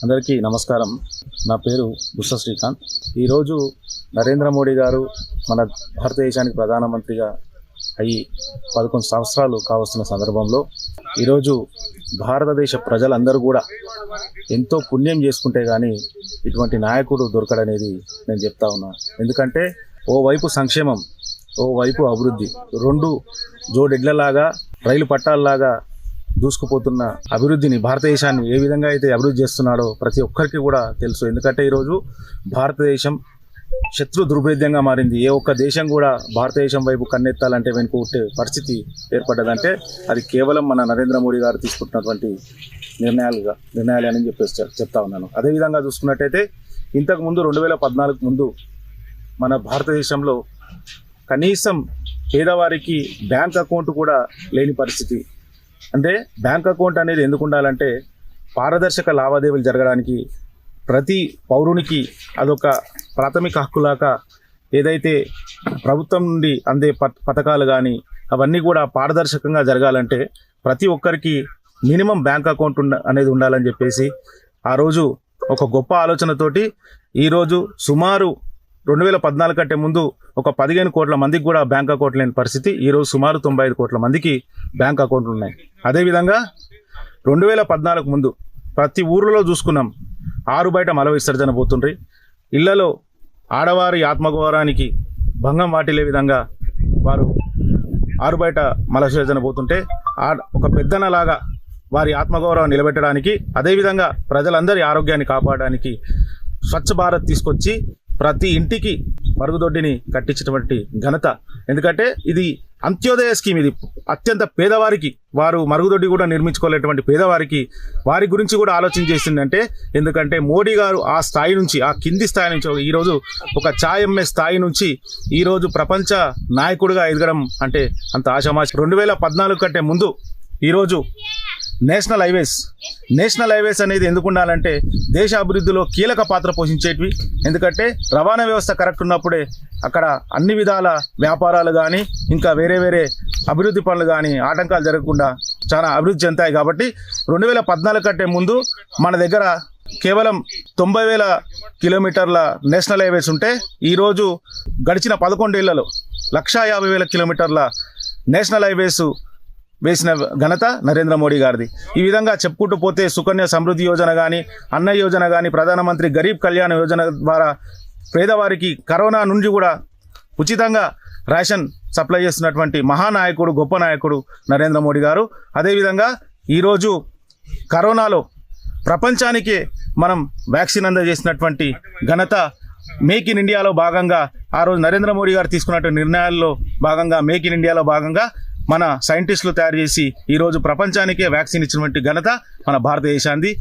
అందరికీ నమస్కారం. నా పేరు బుస్స శ్రీకాంత్. ఈరోజు నరేంద్ర మోడీ గారు మన భారతదేశానికి ప్రధానమంత్రిగా అయ్యి 11 సంవత్సరాలు కావస్తున్న సందర్భంలో ఈరోజు భారతదేశ ప్రజలందరూ కూడా ఎంతో పుణ్యం చేసుకుంటే కానీ ఇటువంటి నాయకుడు దొరకడనేది నేను చెప్తా ఉన్నా. ఎందుకంటే ఓవైపు సంక్షేమం, ఓవైపు అభివృద్ధి, రెండు జోడెడ్లలాగా రైలు పట్టాలలాగా దూసుకుపోతున్న అభివృద్ధిని, భారతదేశాన్ని ఏ విధంగా అయితే అభివృద్ధి చేస్తున్నాడో ప్రతి ఒక్కరికి కూడా తెలుసు. ఎందుకంటే ఈరోజు భారతదేశం శత్రు దుర్భేద్యంగా మారింది. ఏ ఒక్క దేశం కూడా భారతదేశం వైపు కన్నెత్తాలంటే వెనుకొట్టే పరిస్థితి ఏర్పడ్డదంటే అది కేవలం మన నరేంద్ర మోడీ గారు తీసుకుంటున్నటువంటి నిర్ణయాలు అని చెప్పేసి చెప్తా ఉన్నాను. అదేవిధంగా చూసుకున్నట్టయితే ఇంతకుముందు 2014 ముందు మన భారతదేశంలో కనీసం పేదవారికి బ్యాంక్ అకౌంట్ కూడా లేని పరిస్థితి. అంటే బ్యాంక్ అకౌంట్ అనేది ఎందుకు ఉండాలంటే పారదర్శక లావాదేవీలు జరగడానికి, ప్రతి పౌరునికి అదొక ప్రాథమిక హక్కులాగా ఏదైతే ప్రభుత్వం నుండి అందే పథకాలు కానీ అవన్నీ కూడా పారదర్శకంగా జరగాలంటే ప్రతి ఒక్కరికి మినిమం బ్యాంక్ అకౌంట్ అనేది ఉండాలని చెప్పేసి ఆ రోజు ఒక గొప్ప ఆలోచనతోటి ఈరోజు సుమారు 2014 కంటే ముందు ఒక 15 కోట్ల మందికి కూడా బ్యాంక్ అకౌంట్ లేని పరిస్థితి. ఈరోజు సుమారు 95 కోట్ల మందికి బ్యాంక్ అకౌంట్లు ఉన్నాయి. అదేవిధంగా 2014 ముందు ప్రతి ఊరిలో చూసుకున్నాం 6 బయట మల విసర్జన పోతుండ్రి. ఇళ్లలో ఆడవారి ఆత్మగౌరవానికి భంగం వాటిల్లే విధంగా వారు 6 బయట మల విసర్జన పోతుంటే ఒక పెద్దనలాగా వారి ఆత్మగౌరవం నిలబెట్టడానికి, అదేవిధంగా ప్రజలందరి ఆరోగ్యాన్ని కాపాడడానికి స్వచ్ఛ భారత్ తీసుకొచ్చి ప్రతి ఇంటికి మరుగుదొడ్డిని కట్టించినటువంటి ఘనత. ఎందుకంటే ఇది అంత్యోదయ స్కీమ్. ఇది అత్యంత పేదవారికి, వారు మరుగుదొడ్డి కూడా నిర్మించుకోలేటువంటి పేదవారికి వారి గురించి కూడా ఆలోచన చేసిందంటే, ఎందుకంటే మోడీ గారు ఆ స్థాయి నుంచి, ఆ కింది స్థాయి నుంచి ఈరోజు ఒక ఛాయ్ అమ్మే స్థాయి నుంచి ఈరోజు ప్రపంచ నాయకుడిగా ఎదగడం అంటే అంత ఆషామాషి. 2014 కంటే ముందు ఈరోజు నేషనల్ హైవేస్ అనేది ఎందుకు ఉండాలంటే దేశ అభివృద్ధిలో కీలక పాత్ర పోషించేటివి. ఎందుకంటే రవాణా వ్యవస్థ కరెక్ట్ ఉన్నప్పుడే అక్కడ అన్ని విధాల వ్యాపారాలు కానీ ఇంకా వేరే అభివృద్ధి పనులు కానీ ఆటంకాలు జరగకుండా చాలా అభివృద్ధి చెందాయి. కాబట్టి 2014 కంటే ముందు మన దగ్గర కేవలం 90,000 కిలోమీటర్ల నేషనల్ హైవేస్ ఉంటే ఈరోజు గడిచిన 11 ఏళ్లలో 150,000 కిలోమీటర్ల నేషనల్ హైవేస్ వేసిన ఘనత నరేంద్ర మోడీ గారిది. ఈ విధంగా చెప్పుకుంటూ పోతే సుకన్య సమృద్ధి యోజన కానీ, అన్న యోజన కానీ, ప్రధానమంత్రి గరీబ్ కళ్యాణ్ యోజన ద్వారా పేదవారికి కరోనా నుంచి కూడా ఉచితంగా రేషన్ సప్లై చేస్తున్నటువంటి మహానాయకుడు, గొప్ప నాయకుడు నరేంద్ర మోడీ గారు. అదేవిధంగా ఈరోజు కరోనాలో ప్రపంచానికే మనం వ్యాక్సిన్ అందజేసినటువంటి ఘనత మేక్ ఇన్ ఇండియాలో భాగంగా ఆ రోజు నరేంద్ర మోడీ గారు తీసుకున్నటువంటి నిర్ణయాల్లో భాగంగా మేక్ ఇన్ ఇండియాలో భాగంగా మన సైంటిస్టులు తయారు చేసి ఈరోజు ప్రపంచానికే వ్యాక్సిన్ ఇచ్చినటువంటి ఘనత మన భారతదేశానికి.